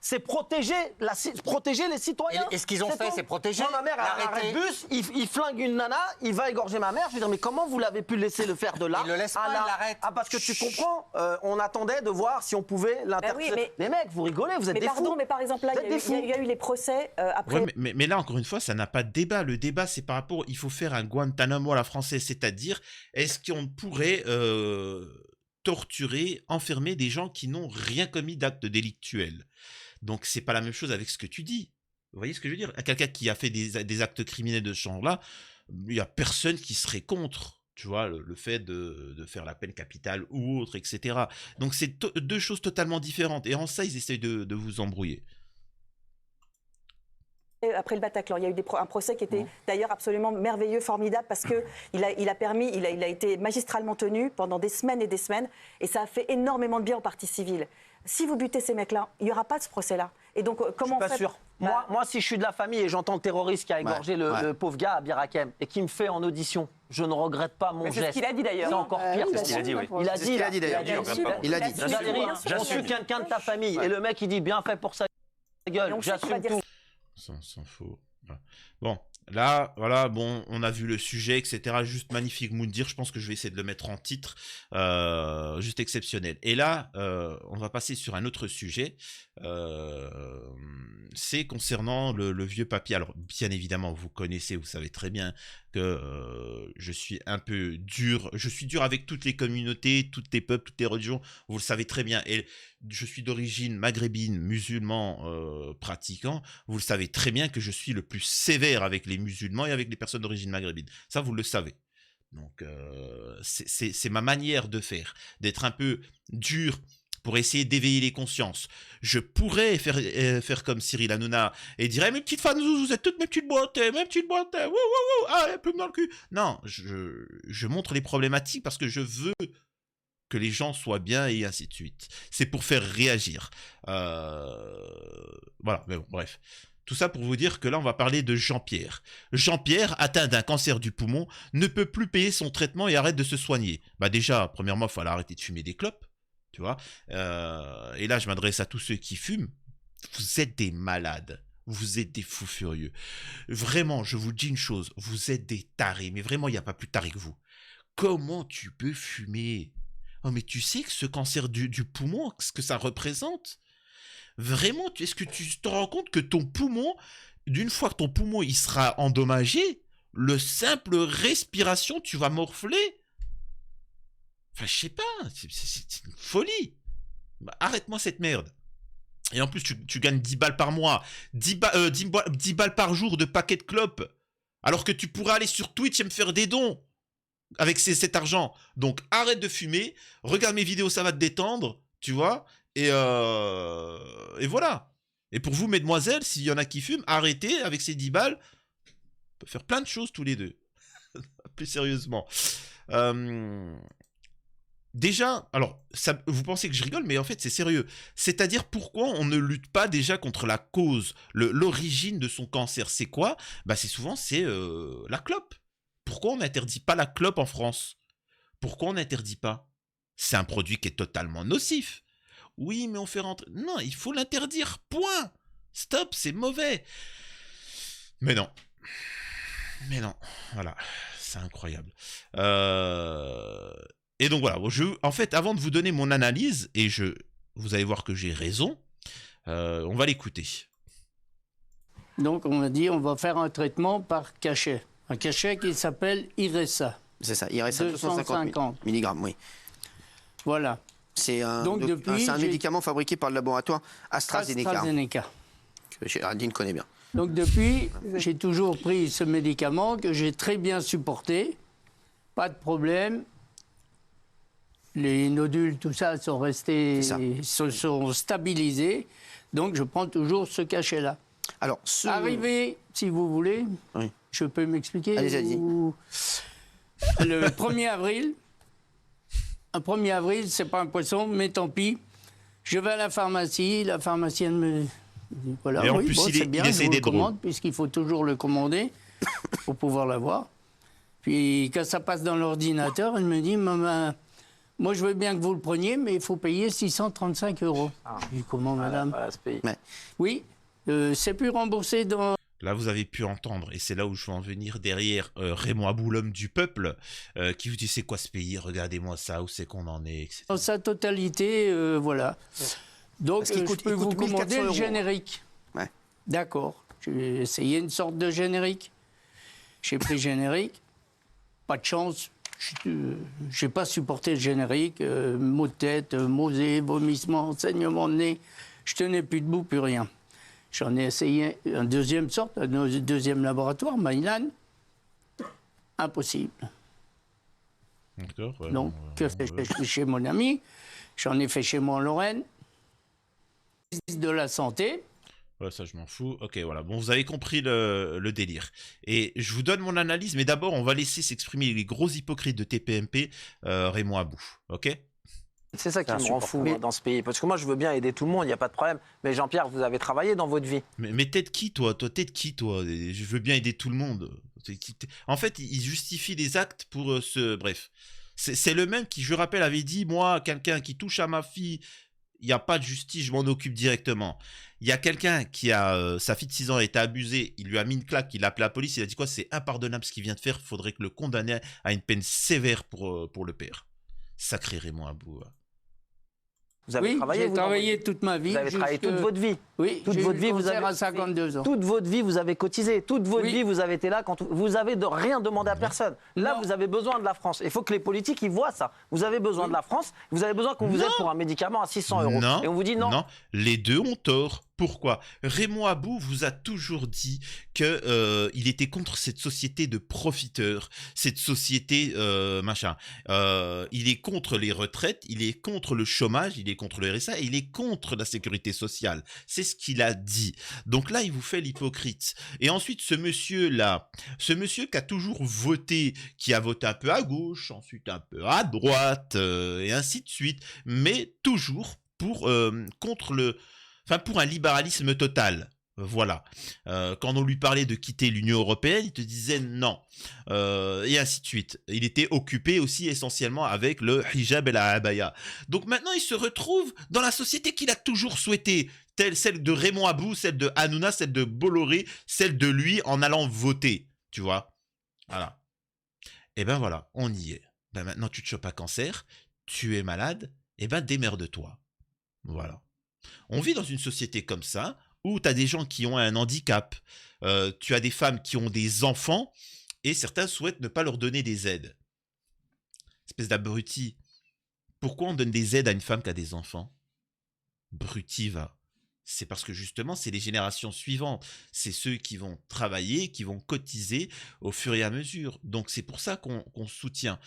C'est protéger les citoyens. Et ce qu'ils ont fait, tout. c'est protéger. Moi, ma mère, à l'arrêt de bus, il flingue une nana, il va égorger ma mère. Je veux dire, mais comment vous l'avez pu laisser le faire de là Il le laisse à pas, il là l'arrête. Ah, parce que tu comprends, on attendait de voir si on pouvait l'intercepter. oui, mais- Les mecs, vous rigolez, vous êtes Mais des pardon, fous. mais par exemple, là, Vous êtes des fous. il y a eu les procès après. Ouais, mais là, encore une fois, ça n'a pas de débat. Le débat, c'est par rapport, il faut faire un Guantanamo à la française, c'est-à-dire, est-ce qu'on pourrait torturer, enfermer des gens qui n'ont rien commis d'acte délictuel? Donc, c'est pas la même chose avec ce que tu dis. Vous voyez ce que je veux dire? Quelqu'un qui a fait des actes criminels de ce genre-là, il y a personne qui serait contre. Tu vois, le fait de faire la peine capitale ou autre, etc. Donc, c'est deux choses totalement différentes. Et en ça, ils essayent de vous embrouiller. Après le Bataclan, il y a eu un procès qui était d'ailleurs absolument merveilleux, formidable, parce que il a été magistralement tenu pendant des semaines, et ça a fait énormément de bien aux parties civiles. Si vous butez ces mecs-là, il n'y aura pas de ce procès-là. Et donc, comment Je suis pas sûr. Moi, si je suis de la famille et j'entends le terroriste qui a égorgé le pauvre gars à Bir Hakeim et qui me fait en audition, je ne regrette pas mon Mais c'est geste. ce qu'il a dit d'ailleurs. C'est encore pire. oui, C'est ce qu'il a dit, oui. Il a C'est ce dit, qu'il là. a dit d'ailleurs. Il a dit. Valérie, on J'assume. tue quelqu'un de ta famille et le mec il dit bien fait pour sa Et gueule, on sait qu'il va j'assume dire tout. S'en fout. Voilà. Bon, là, voilà, bon, on a vu le sujet, etc. Juste magnifique, Moundir. Je pense que je vais essayer de le mettre en titre. Juste exceptionnel. Et là, on va passer sur un autre sujet. C'est concernant le vieux papier. Alors, bien évidemment, vous connaissez, vous savez très bien que je suis un peu dur. Je suis dur avec toutes les communautés, tous les peuples, toutes les religions. Vous le savez très bien. Et je suis d'origine maghrébine, musulman, pratiquant. Vous le savez très bien que je suis le plus sévère avec les musulmans et avec les personnes d'origine maghrébine. Ça, vous le savez. Donc, c'est ma manière de faire, d'être un peu dur pour essayer d'éveiller les consciences. Je pourrais faire comme Cyril Hanouna et dire hey, mes petites fans, vous êtes toutes mes petites boîtes, wouh, wouh, wouh, ah, plume dans le cul. Non, je montre les problématiques parce que je veux que les gens soient bien et ainsi de suite. C'est pour faire réagir. Voilà, mais bon, bref. Tout ça pour vous dire que là, on va parler de Jean-Pierre. Jean-Pierre, atteint d'un cancer du poumon, ne peut plus payer son traitement et arrête de se soigner. Bah déjà, premièrement, il fallait arrêter de fumer des clopes, tu vois. Et là, je m'adresse à tous ceux qui fument. Vous êtes des malades. Vous êtes des fous furieux. Vraiment, je vous dis une chose. Vous êtes des tarés. Mais vraiment, il n'y a pas plus taré que vous. Comment tu peux fumer? Oh, mais tu sais que ce cancer du poumon, ce que ça représente? Vraiment, est-ce que tu te rends compte que ton poumon, d'une fois que ton poumon il sera endommagé, le simple respiration, tu vas morfler? Enfin, je sais pas, c'est une folie. Bah, arrête-moi cette merde. Et en plus, tu gagnes 10 balles par mois, 10 balles par jour de paquets de clopes, alors que tu pourrais aller sur Twitch et me faire des dons avec cet argent. Donc, arrête de fumer, regarde mes vidéos, ça va te détendre, tu vois. Et voilà. Et pour vous, mesdemoiselles, s'il y en a qui fument, arrêtez avec ces 10 balles. On peut faire plein de choses tous les deux. Plus sérieusement. Déjà, alors, ça, vous pensez que je rigole, mais en fait, c'est sérieux. C'est-à-dire, pourquoi on ne lutte pas déjà contre la cause, l'origine de son cancer? C'est quoi? Bah, c'est souvent, c'est la clope. Pourquoi on n'interdit pas la clope en France? Pourquoi on n'interdit pas? C'est un produit qui est totalement nocif. Oui, mais on fait rentrer. Non, il faut l'interdire. Point. Stop, c'est mauvais. Mais non. Mais non. Voilà. C'est incroyable. Et donc voilà. En fait, avant de vous donner mon analyse, et vous allez voir que j'ai raison, on va l'écouter. Donc on a dit on va faire un traitement par cachet. Un cachet qui s'appelle Iressa. C'est ça, il reste à 250 mg, oui. Voilà. C'est un, Donc, depuis, un médicament fabriqué par le laboratoire AstraZeneca, AstraZeneca. que Géraldine connaît bien. Donc depuis, j'ai toujours pris ce médicament que j'ai très bien supporté. Pas de problème. Les nodules, tout ça, sont restés, se sont stabilisés. Donc je prends toujours ce cachet-là. Alors, Arrivé, si vous voulez, je peux m'expliquer. Allez-y. Le 1er avril, un 1er avril, c'est pas un poisson, mais tant pis. Je vais à la pharmacie, la pharmacienne me dit voilà, Et en oui, plus, bon, il c'est bien, je essaie vous le d'être drôle. commande, puisqu'il faut toujours le commander pour pouvoir l'avoir. Puis quand ça passe dans l'ordinateur, elle me dit maman, moi je veux bien que vous le preniez, mais il faut payer 635 €. Je dis comment, madame? Oui, c'est plus remboursé dans... Là, vous avez pu entendre, et c'est là où je veux en venir, derrière Raymond Abou, l'homme du peuple, qui vous dit c'est quoi ce pays, regardez-moi ça, où c'est qu'on en est, etc. Dans sa totalité, voilà. Donc, Parce qu'il je peux vous 1400 commander le €. générique. Ouais. D'accord. J'ai essayé une sorte de générique. J'ai pris générique. Pas de chance. J'ai pas supporté le générique. Maux de tête, nausées, vomissements, saignement de nez. Je tenais plus debout, plus rien. J'en ai essayé un deuxième sorte, un deuxième laboratoire, Mylan. Impossible. D'accord. Donc, que fais-je chez mon ami? J'en ai fait chez moi en Lorraine. De la santé. Ouais, ça, je m'en fous. Ok, voilà. Bon, vous avez compris le délire. Et je vous donne mon analyse, mais d'abord, on va laisser s'exprimer les gros hypocrites de TPMP, Raymond Abou. Ok? C'est ça qui me rend fou moi, dans ce pays. Parce que moi, je veux bien aider tout le monde, il n'y a pas de problème. Mais Jean-Pierre, vous avez travaillé dans votre vie. Mais t'es de qui, toi? T'es de qui, toi? Je veux bien aider tout le monde. En fait, il justifie les actes pour Bref. C'est le même qui, je rappelle, avait dit, moi, quelqu'un qui touche à ma fille, il n'y a pas de justice, je m'en occupe directement. Il y a quelqu'un qui a... sa fille de 6 ans a été abusée, il lui a mis une claque, il a appelé la police, il a dit quoi? C'est impardonnable ce qu'il vient de faire, il faudrait que le condamner à une peine sévère pour le père. Sacré Raymond Abou. Vous avez travaillé, j'ai travaillé toute ma vie. Vous avez travaillé toute votre vie. Oui, toute votre vie, vous avez à 52 ans. Toute votre vie, vous avez cotisé. Toute votre vie, vous avez été là quand vous avez rien demandé à personne. Là, vous avez besoin de la France. Il faut que les politiques ils voient ça. Vous avez besoin de la France. Vous avez besoin qu'on vous aide pour un médicament à 600 €. Non, et on vous dit non. Non, les deux ont tort. Pourquoi? Raymond Abou vous a toujours dit que il était contre cette société de profiteurs, cette société machin. Il est contre les retraites, il est contre le chômage, il est contre le RSA, et il est contre la sécurité sociale. C'est ce qu'il a dit. Donc là, il vous fait l'hypocrite. Et ensuite, ce monsieur-là, ce monsieur qui a toujours voté, qui a voté un peu à gauche, ensuite un peu à droite, et ainsi de suite, mais toujours pour pour un libéralisme total. Voilà. Quand on lui parlait de quitter l'Union européenne, il te disait non. Et ainsi de suite. Il était occupé aussi essentiellement avec le hijab et la abaya. Donc maintenant, il se retrouve dans la société qu'il a toujours souhaitée. Telle celle de Raymond Abou, celle de Hanouna, celle de Bolloré, celle de lui en allant voter. Tu vois? Voilà. Et ben voilà, on y est. Ben maintenant, tu te chopes un cancer, tu es malade, et ben démerde-toi. Voilà. On vit dans une société comme ça, où tu as des gens qui ont un handicap, tu as des femmes qui ont des enfants, et certains souhaitent ne pas leur donner des aides. Espèce d'abruti. Pourquoi on donne des aides à une femme qui a des enfants? Bruti va. C'est parce que justement, c'est les générations suivantes. C'est ceux qui vont travailler, qui vont cotiser au fur et à mesure. Donc c'est pour ça qu'on soutient.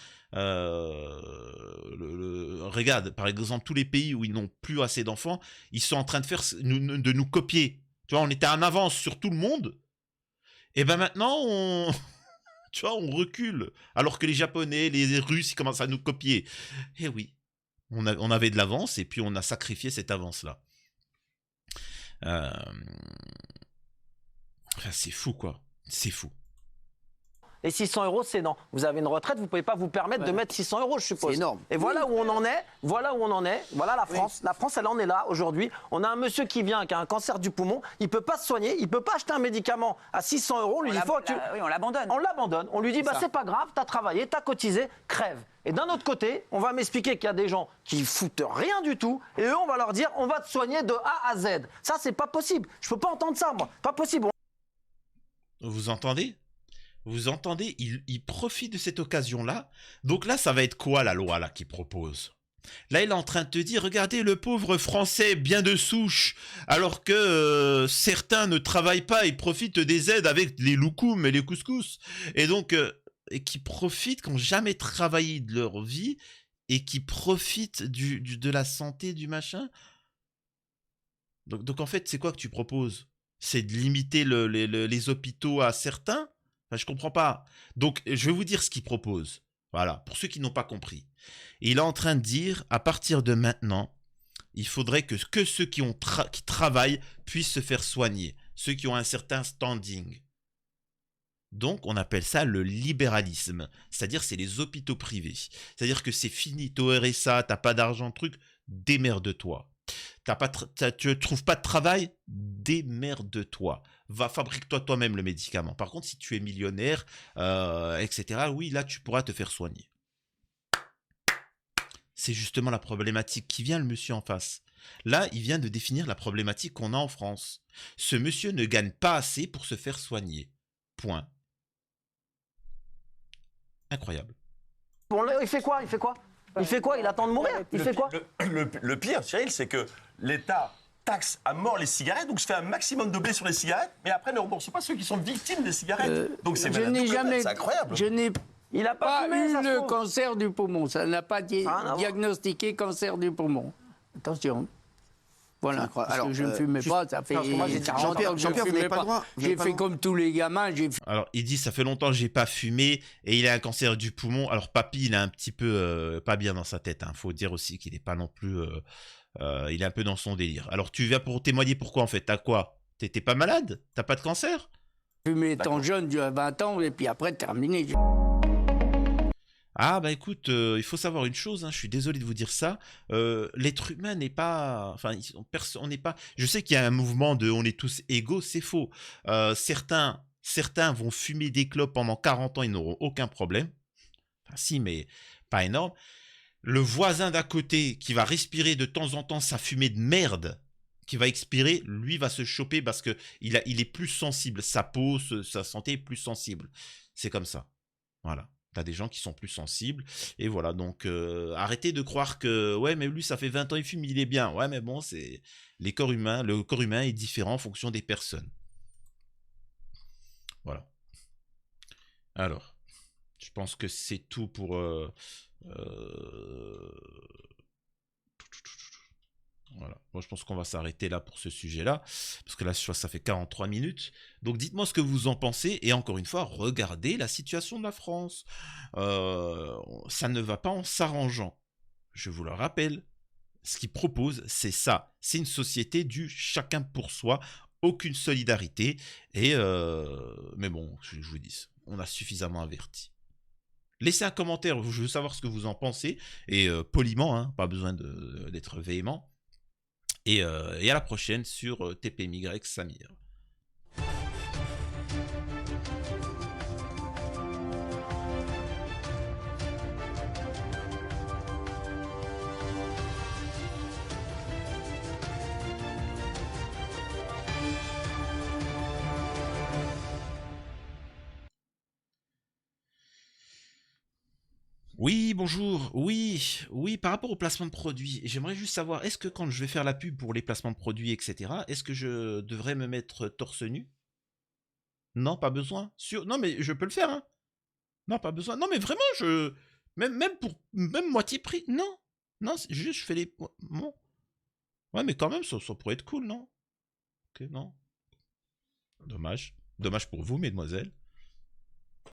Regarde, par exemple, tous les pays où ils n'ont plus assez d'enfants, ils sont en train de nous copier. Tu vois, on était en avance sur tout le monde. Et ben maintenant, tu vois, on recule. Alors que les Japonais, les Russes, ils commencent à nous copier. Eh oui, on avait de l'avance et puis on a sacrifié cette avance-là. Enfin, c'est fou, quoi. C'est fou. Et 600 euros, c'est non. Vous avez une retraite, vous ne pouvez pas vous permettre de mettre 600 euros, je suppose. C'est énorme. Et voilà où on en est. Voilà où on en est. Voilà la France. La France, elle en est là aujourd'hui. On a un monsieur qui vient, qui a un cancer du poumon. Il ne peut pas se soigner. Il ne peut pas acheter un médicament à 600 euros. On lui dit, oui, on l'abandonne. On l'abandonne. On lui dit, bah, c'est pas grave, t'as travaillé, t'as cotisé, crève. Et d'un autre côté, on va m'expliquer qu'il y a des gens qui foutent rien du tout, et eux, on va leur dire, on va te soigner de A à Z. Ça, c'est pas possible. Je peux pas entendre ça, moi. Pas possible. Vous entendez? Vous entendez? Il profite de cette occasion-là. Donc là, ça va être quoi la loi là qu'il propose? Là, il est en train de te dire, regardez le pauvre Français bien de souche, alors que certains ne travaillent pas, ils profitent des aides avec les loukoums et les couscous. Et donc, et qui profitent, qui n'ont jamais travaillé de leur vie, et qui profitent de la santé du machin. Donc en fait, c'est quoi que tu proposes? C'est de limiter les hôpitaux à certains? Enfin, je comprends pas. Donc, je vais vous dire ce qu'il propose. Voilà, pour ceux qui n'ont pas compris. Il est en train de dire, à partir de maintenant, il faudrait que ceux qui travaillent puissent se faire soigner. Ceux qui ont un certain standing. Donc, on appelle ça le libéralisme. C'est-à-dire, c'est les hôpitaux privés. C'est-à-dire que c'est fini, t'as au RSA, t'as pas d'argent, truc, démerde-toi. Tu ne trouves pas de travail, démerde-toi. Va, fabrique-toi toi-même le médicament. Par contre, si tu es millionnaire, etc., oui, là, tu pourras te faire soigner. C'est justement la problématique qui vient, le monsieur en face. Là, il vient de définir la problématique qu'on a en France. Ce monsieur ne gagne pas assez pour se faire soigner. Point. Incroyable. Bon, là, il fait quoi? Il fait quoi? Il fait quoi? Il attend de mourir? Il fait quoi? Le pire, Cyril, c'est que l'État taxe à mort les cigarettes, donc se fait un maximum de blé sur les cigarettes, mais après ne rembourse pas ceux qui sont victimes des cigarettes. Donc c'est incroyable. Je n'ai Il a pas fumé, eu ça se le trouve. cancer du poumon. Ça n'a pas non. diagnostiqué cancer du poumon. Attention. Voilà. Parce Alors, que je ne fumais pas, ça fait. moi, j'ai 40 ans que Jean-Pierre, vous n'avez pas le droit. J'ai fait comme tous les gamins. Alors, il dit, ça fait longtemps que j'ai pas fumé et il a un cancer du poumon. Alors, papy, il est un petit peu pas bien dans sa tête. Hein. Faut dire aussi qu'il n'est pas non plus... il est un peu dans son délire. Alors, tu viens pour témoigner pourquoi, en fait? T'as quoi? T'es pas malade? T'as pas de cancer? Fumé étant jeune, j'ai 20 ans, et puis après, terminé. Ah bah écoute, il faut savoir une chose, hein, je suis désolé de vous dire ça, l'être humain n'est pas... Enfin, on n'est pas... Je sais qu'il y a un mouvement de on est tous égaux, c'est faux. Certains vont fumer des clopes pendant 40 ans, ils n'auront aucun problème. Enfin si, mais pas énorme. Le voisin d'à côté qui va respirer de temps en temps sa fumée de merde, qui va expirer, lui va se choper parce que il est plus sensible, sa peau, sa santé est plus sensible. C'est comme ça, voilà. T'as des gens qui sont plus sensibles. Et voilà, donc arrêtez de croire que... Ouais, mais lui, ça fait 20 ans, il fume, il est bien. Ouais, mais bon, c'est... Le corps humain est différent en fonction des personnes. Voilà. Alors, je pense que c'est tout pour... Voilà. Moi, je pense qu'on va s'arrêter là pour ce sujet-là, parce que là, je vois que ça fait 43 minutes. Donc, dites-moi ce que vous en pensez. Et encore une fois, regardez la situation de la France. Ça ne va pas en s'arrangeant. Je vous le rappelle, ce qu'ils proposent, c'est ça. C'est une société du chacun pour soi, aucune solidarité. Et mais bon, je vous dis, on a suffisamment averti. Laissez un commentaire, je veux savoir ce que vous en pensez. Et poliment, hein, pas besoin d'être véhément. Et à la prochaine sur TPMY Samir. Oui, bonjour. Oui, par rapport au placement de produits, j'aimerais juste savoir, est-ce que quand je vais faire la pub pour les placements de produits, etc., est-ce que je devrais me mettre torse nu? Non, pas besoin. Non, mais je peux le faire, hein. Non, pas besoin. Non, mais vraiment, même moitié prix. Non, juste je fais les... Bon. Ouais, mais quand même, ça pourrait être cool, non? Ok, non. Dommage. Dommage pour vous, mesdemoiselles.